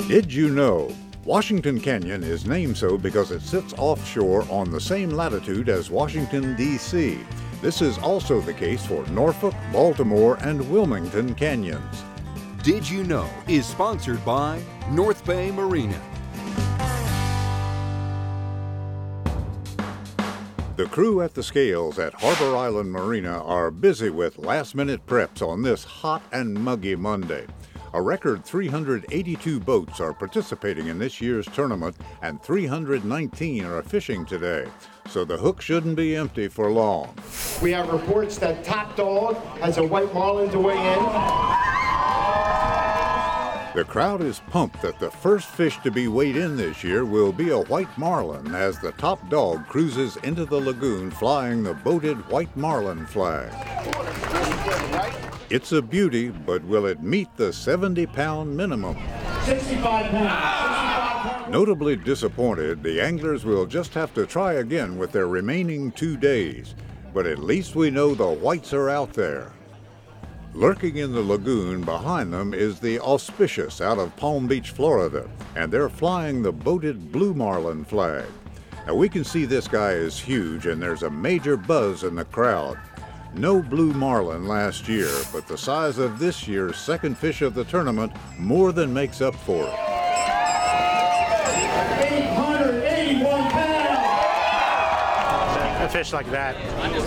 Did you know? Washington Canyon is named so because it sits offshore on the same latitude as Washington, D.C. This is also the case for Norfolk, Baltimore, and Wilmington canyons. Did You Know is sponsored by North Bay Marina. The crew at the scales at Harbor Island Marina are busy with last-minute preps on this hot and muggy Monday. A record 382 boats are participating in this year's tournament, and 319 are fishing today, so the hook shouldn't be empty for long. We have reports that Top Dog has a white marlin to weigh in. The crowd is pumped that the first fish to be weighed in this year will be a white marlin as the Top Dog cruises into the lagoon flying the boated white marlin flag. It's a beauty, but will it meet the 70-pound minimum? 65 pounds. Notably disappointed, the anglers will just have to try again with their remaining 2 days. But at least we know the whites are out there. Lurking in the lagoon behind them is the Auspicious out of Palm Beach, Florida, and they're flying the boated blue marlin flag. Now we can see this guy is huge, and there's a major buzz in the crowd. No blue marlin last year, but the size of this year's second fish of the tournament more than makes up for it. 881 pounds. A fish like that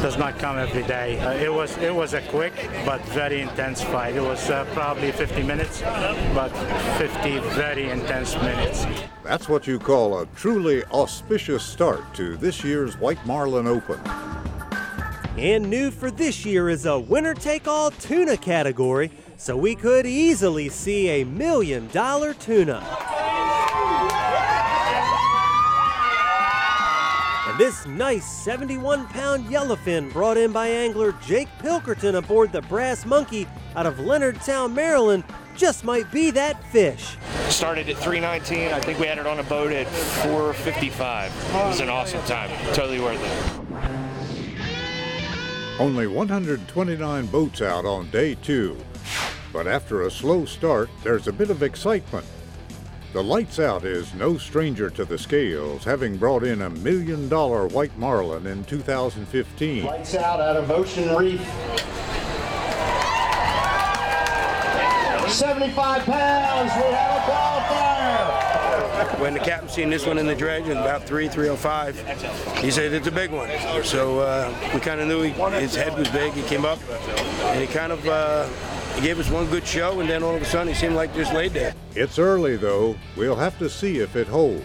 does not come every day. It was a quick but very intense fight. It was probably 50 minutes, but 50 very intense minutes. That's what you call a truly auspicious start to this year's White Marlin Open. And new for this year is a winner-take-all tuna category, so we could easily see a $1 million tuna. And this nice 71-pound yellowfin brought in by angler Jake Pilkerton aboard the Brass Monkey out of Leonardtown, Maryland, just might be that fish. Started at 319. I think we had it on a boat at 455. It was an awesome time. Totally worth it. Only 129 boats out on day 2. But after a slow start, there's a bit of excitement. The Lights Out is no stranger to the scales, having brought in a $1 million white marlin in 2015. Lights Out out of Ocean Reef. 75 pounds, we have a qualifier. When the captain seen this one in the dredge at about 305, he said it's a big one. So we kind of knew his head was big. He came up and he kind of he gave us one good show, and then all of a sudden he seemed like just laid there. It's early though. We'll have to see if it holds.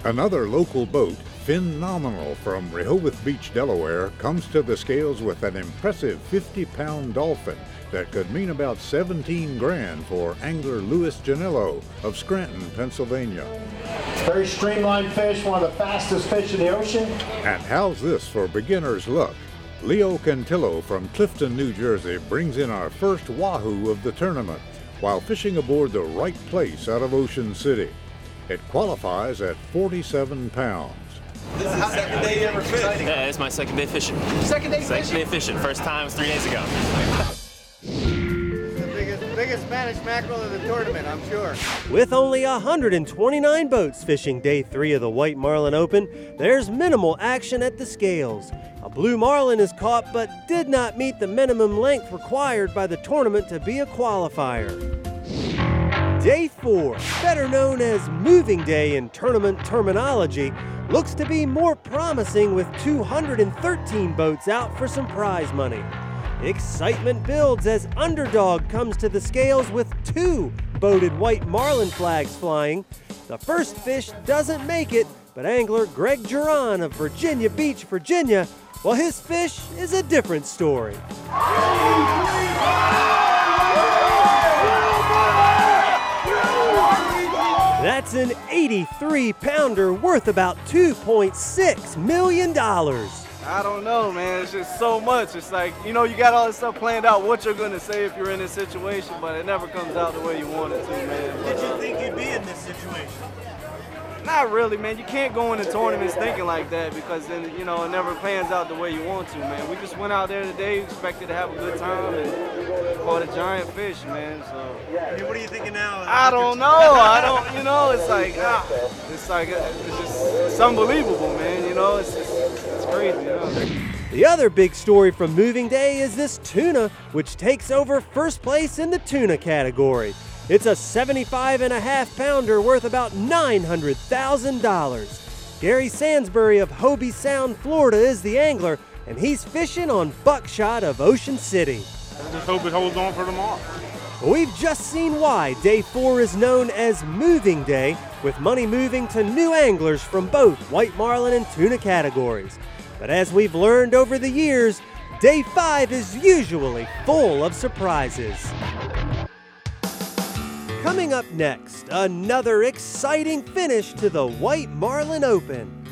Another local boat, Phenomenal from Rehoboth Beach, Delaware, comes to the scales with an impressive 50-pound dolphin that could mean about 17 grand for angler Louis Janillo of Scranton, Pennsylvania. Very streamlined fish, one of the fastest fish in the ocean. And how's this for beginner's luck? Leo Cantillo from Clifton, New Jersey brings in our first wahoo of the tournament while fishing aboard the Right Place out of Ocean City. It qualifies at 47 pounds. This is the second day you ever fished? Yeah, it's my second day fishing. Second day fishing? Second day fishing. First time was 3 days ago. The biggest Spanish mackerel of the tournament, I'm sure. With only 129 boats fishing day 3 of the White Marlin Open, there's minimal action at the scales. A blue marlin is caught but did not meet the minimum length required by the tournament to be a qualifier. Day 4, better known as Moving Day in tournament terminology, looks to be more promising with 213 boats out for some prize money. Excitement builds as Underdog comes to the scales with 2 boated white marlin flags flying. The first fish doesn't make it, but angler Greg Duran of Virginia Beach, Virginia, well, his fish is a different story. That's an 83-pounder worth about $2.6 million. I don't know, man. It's just so much. It's like, you know, you got all this stuff planned out, what you're going to say if you're in this situation, but it never comes out the way you want it to, man. Did you think you'd be in this situation? Not really, man. You can't go into tournaments thinking like that because then, you know, it never plans out the way you want to, man. We just went out there today, expected to have a good time, and caught a giant fish, man. So. I mean, what are you thinking now? I don't know. I don't, you know, it's unbelievable, man. You know, it's crazy, you know. The other big story from moving day is this tuna, which takes over first place in the tuna category. It's a 75.5 pounder worth about $900,000. Gary Sansbury of Hobie Sound, Florida is the angler, and he's fishing on Buckshot of Ocean City. I just hope it holds on for tomorrow. We've just seen why Day 4 is known as Moving Day, with money moving to new anglers from both white marlin and tuna categories. But as we've learned over the years, Day 5 is usually full of surprises. Coming up next, another exciting finish to the White Marlin Open.